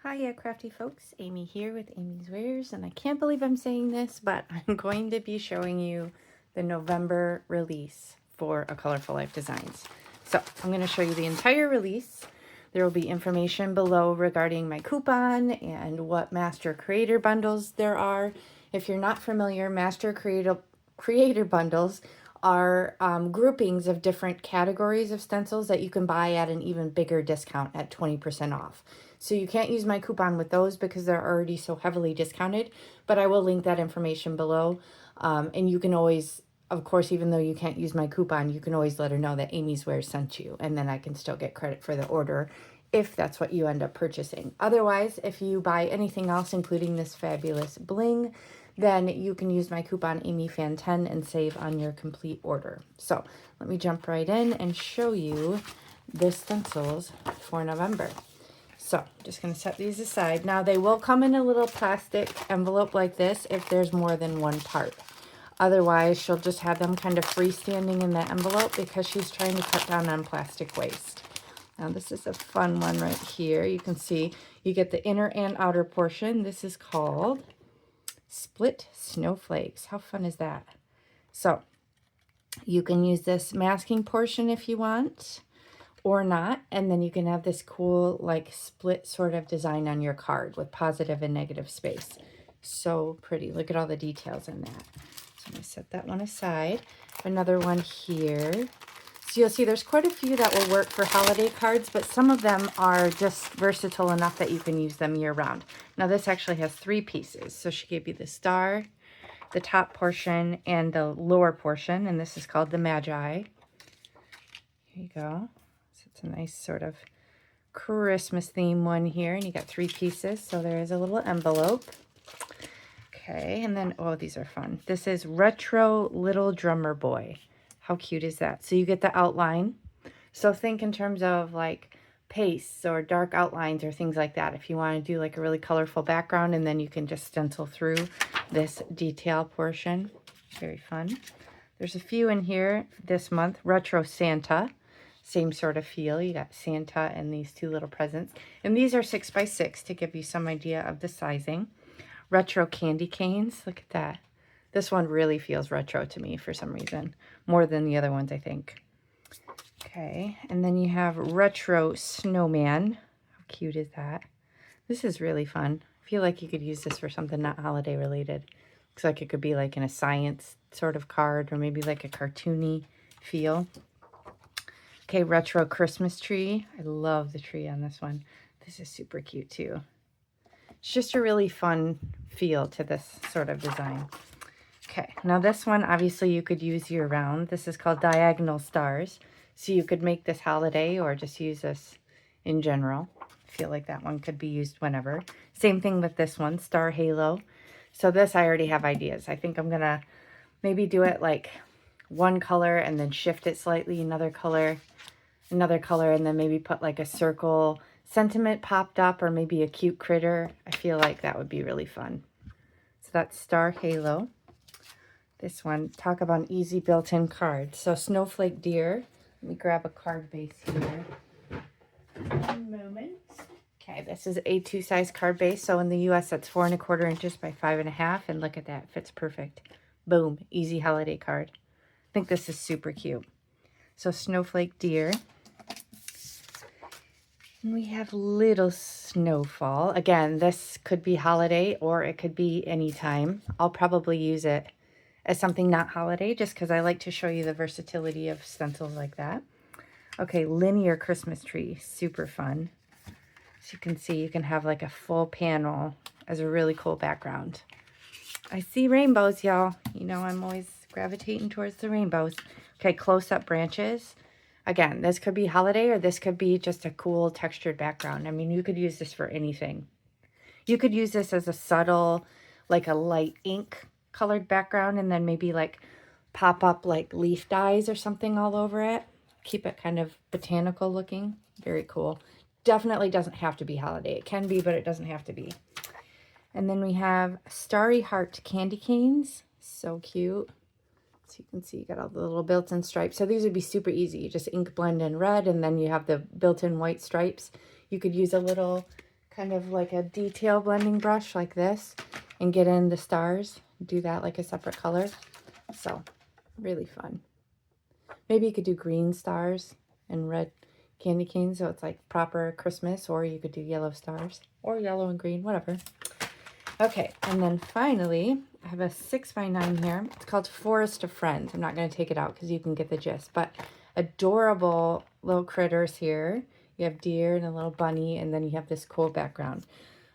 Hiya crafty folks, Amy here with amyswares, and I can't believe I'm saying this, but I'm going to be showing you the November release for A Colorful Life Designs. So I'm going to show you the entire release. There will be information below regarding my coupon and what master creator bundles there are. If you're not familiar, master creator bundles are groupings of different categories of stencils that you can buy at an even bigger discount at 20% off. So you can't use my coupon with those because they're already so heavily discounted, but I will link that information below. And you can always, of course, even though you can't use my coupon, you can always let her know that amyswares sent you, and then I can still get credit for the order if that's what you end up purchasing. Otherwise, if you buy anything else, including this fabulous bling, then you can use my coupon AmyFan10 and save on your complete order. So let me jump right in and show you the stencils for November. So I'm just going to set these aside. Now they will come in a little plastic envelope like this if there's more than one part. Otherwise, she'll just have them kind of freestanding in that envelope because she's trying to cut down on plastic waste. Now this is a fun one right here. You can see you get the inner and outer portion. This is called Split Snowflakes. How fun is that? So you can use this masking portion if you want, or not, and then you can have this cool like split sort of design on your card with positive and negative space. So pretty. Look at all the details in that. So I'm going to set that one aside. Another one here. So you'll see there's quite a few that will work for holiday cards, but some of them are just versatile enough that you can use them year round. Now this actually has 3 pieces. So she gave you the star, the top portion, and the lower portion, and this is called the Magi. Here you go. It's a nice sort of Christmas theme one here, and you got 3 pieces, so there is a little envelope. Okay, and then, oh, these are fun. This is Retro Little Drummer Boy. How cute is that? So you get the outline. So think in terms of like pastes or dark outlines or things like that. If you want to do like a really colorful background, and then you can just stencil through this detail portion. Very fun. There's a few in here this month. Retro Santa. Same sort of feel. You got Santa and these 2 little presents. And these are 6 by 6 to give you some idea of the sizing. Retro candy canes. Look at that. This one really feels retro to me for some reason. More than the other ones, I think. Okay. And then you have Retro Snowman. How cute is that? This is really fun. I feel like you could use this for something not holiday related. Looks like it could be like in a science sort of card, or maybe like a cartoony feel. Okay, Retro Christmas Tree. I love the tree on this one. This is super cute too. It's just a really fun feel to this sort of design. Okay, now this one obviously you could use year round. This is called Diagonal Stars. So you could make this holiday or just use this in general. I feel like that one could be used whenever. Same thing with this one, Star Halo. So this I already have ideas. I think I'm going to maybe do it like one color and then shift it slightly, another color, and then maybe put like a circle sentiment popped up, or maybe a cute critter. I feel like that would be really fun. So that's Star Halo. This one, talk about an easy built-in card. So Snowflake Deer. Let me grab a card base here. One moment. Okay, this is A2 size card base. So in the US, that's 4 1/4 inches by 5 1/2. And look at that, fits perfect. Boom, easy holiday card. I think this is super cute. So Snowflake Deer. And we have Little Snowfall. Again, this could be holiday or it could be anytime. I'll probably use it as something not holiday just because I like to show you the versatility of stencils like that. Okay, Linear Christmas Tree. Super fun. As you can see, you can have like a full panel as a really cool background. I see rainbows, y'all. You know, I'm always gravitating towards the rainbows. Okay, close-up branches. Again, this could be holiday or this could be just a cool textured background. I mean, you could use this for anything. You could use this as a subtle, like a light ink colored background, and then maybe like pop up like leaf dyes or something all over it. Keep it kind of botanical looking. Very cool. Definitely doesn't have to be holiday. It can be, but it doesn't have to be. And then we have Starry Heart candy canes. So cute. So you can see you got all the little built-in stripes. So these would be super easy. You just ink blend in red, and then you have the built-in white stripes. You could use a little kind of like a detail blending brush like this and get in the stars. Do that like a separate color. So really fun. Maybe you could do green stars and red candy canes, so it's like proper Christmas, or you could do yellow stars or yellow and green, whatever. Okay, and then finally, I have a 6x9 here. It's called Forest of Friends. I'm not going to take it out because you can get the gist, but adorable little critters here. You have deer and a little bunny, and then you have this cool background.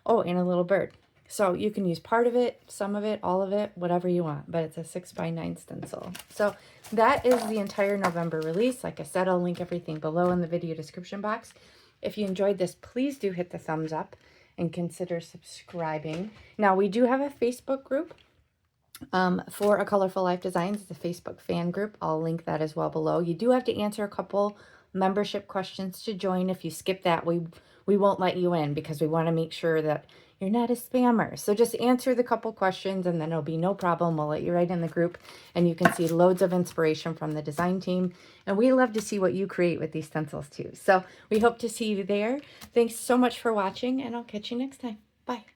Oh, and a little bird. So you can use part of it, some of it, all of it, whatever you want, but it's a 6x9 stencil. So that is the entire November release. Like I said, I'll link everything below in the video description box. If you enjoyed this, please do hit the thumbs up and consider subscribing. Now, we do have a Facebook group for A Colorful Life Designs. It's a Facebook fan group. I'll link that as well below. You do have to answer a couple membership questions to join. If you skip that, we won't let you in because we want to make sure that you're not a spammer. So just answer the couple questions and then it'll be no problem. We'll let you right in the group and you can see loads of inspiration from the design team. And we love to see what you create with these stencils too. So we hope to see you there. Thanks so much for watching and I'll catch you next time. Bye.